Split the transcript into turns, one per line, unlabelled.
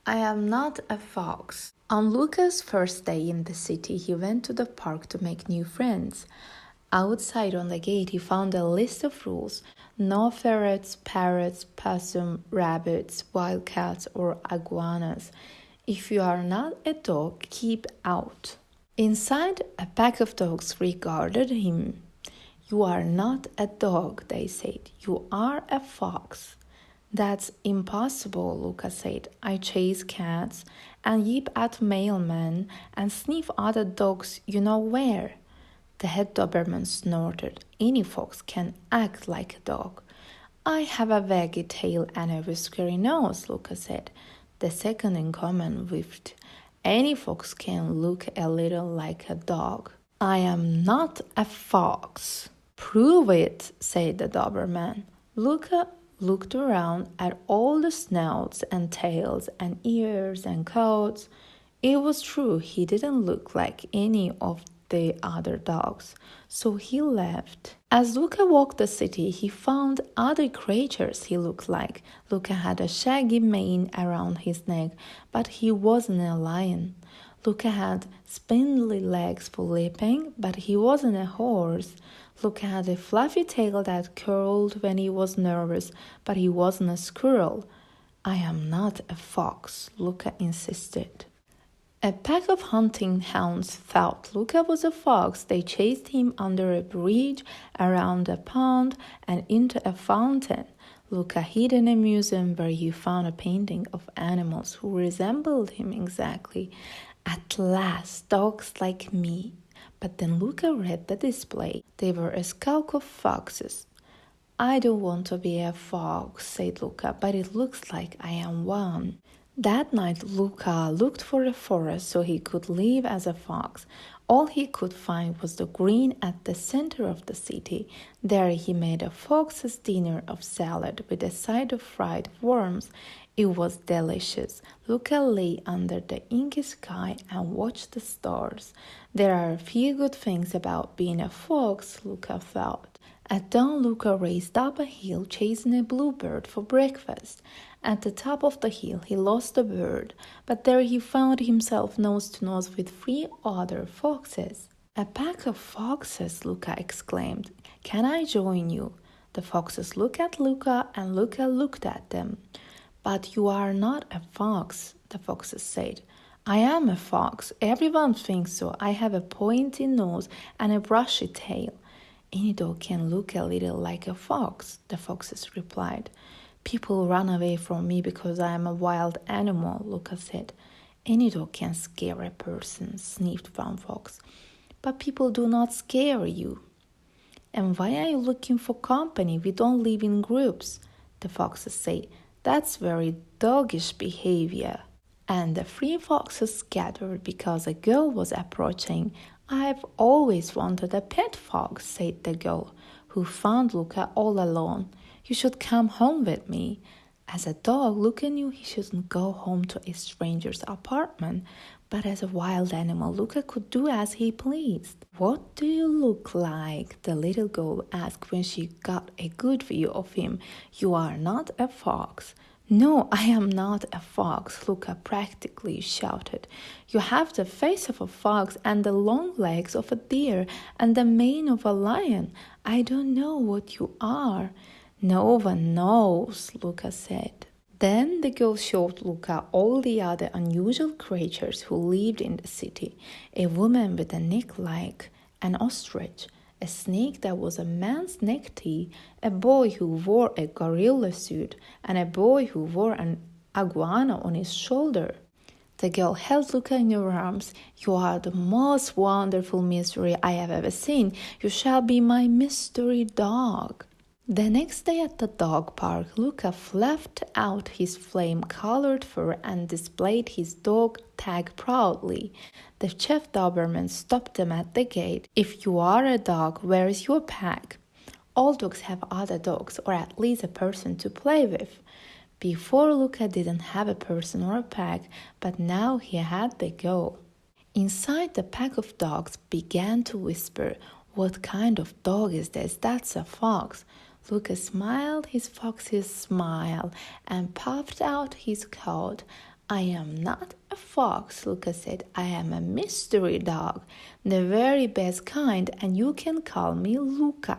I am not a fox. On Luca's first day in the city, he went to the park to make new friends. Outside on the gate, he found a list of rules: no ferrets, parrots, possum, rabbits, wildcats, or iguanas. If you are not a dog, keep out. Inside, a pack of dogs regarded him. You are not a dog, they said. You are a fox. That's impossible, Luca said. I chase cats and yip at mailmen and sniff other dogs you know where. The head Doberman snorted. Any fox can act like a dog. I have a waggy tail and a whiskery nose, Luca said. The second in command whiffed. Any fox can look a little like a dog. I am not a fox. Prove it, said the Doberman. Luca looked around at all the snouts and tails and ears and coats. It was true, he didn't look like any of the other dogs, so he left. As Luca walked the city, he found other creatures he looked like. Luca had a shaggy mane around his neck, but he wasn't a lion. Luca had spindly legs for leaping, but he wasn't a horse. Luca had a fluffy tail that curled when he was nervous, but he wasn't a squirrel. I am not a fox, Luca insisted. A pack of hunting hounds thought Luca was a fox. They chased him under a bridge, around a pond, and into a fountain. Luca hid in a museum where he found a painting of animals who resembled him exactly. At last, dogs like me. But then Luca read the display. They were a skulk of foxes. I don't want to be a fox, said Luca, but it looks like I am one. That night Luca looked for a forest so he could live as a fox. All he could find was the green at the center of the city. There he made a fox's dinner of salad with a side of fried worms. It was delicious. Luca lay under the inky sky and watched the stars. There are a few good things about being a fox, Luca thought. At dawn, Luca raced up a hill chasing a bluebird for breakfast. At the top of the hill, he lost the bird, but there he found himself nose to nose with 3 other foxes. A pack of foxes, Luca exclaimed. Can I join you? The foxes looked at Luca, and Luca looked at them. But you are not a fox, the foxes said. I am a fox. Everyone thinks so. I have a pointy nose and a brushy tail. Any dog can look a little like a fox, the foxes replied. People run away from me because I am a wild animal, Luca said. Any dog can scare a person, sniffed one fox. But people do not scare you. And why are you looking for company? We don't live in groups, the foxes say. That's very doggish behavior. And the 3 foxes scattered because a girl was approaching. I've always wanted a pet fox, said the girl, who found Luca all alone. You should come home with me. As a dog, Luca knew he shouldn't go home to a stranger's apartment, but as a wild animal, Luca could do as he pleased. What do you look like? The little girl asked when she got a good view of him. You are not a fox. No, I am not a fox, Luca practically shouted. You have the face of a fox and the long legs of a deer and the mane of a lion. I don't know what you are. No one knows, Luca said. Then the girl showed Luca all the other unusual creatures who lived in the city. A woman with a neck like an ostrich, a snake that was a man's necktie, a boy who wore a gorilla suit, and a boy who wore an iguana on his shoulder. The girl held Luca in her arms. You are the most wonderful mystery I have ever seen. You shall be my mystery dog. The next day at the dog park, Luca fluffed out his flame-colored fur and displayed his dog tag proudly. The chief Doberman stopped them at the gate. If you are a dog, where is your pack? All dogs have other dogs, or at least a person to play with. Before, Luca didn't have a person or a pack, but now he had the go. Inside, the pack of dogs began to whisper, What kind of dog is this? That's a fox. Luca smiled his fox's smile and puffed out his coat. I am not a fox, Luca said. I am a mystery dog, the very best kind, and you can call me Luca.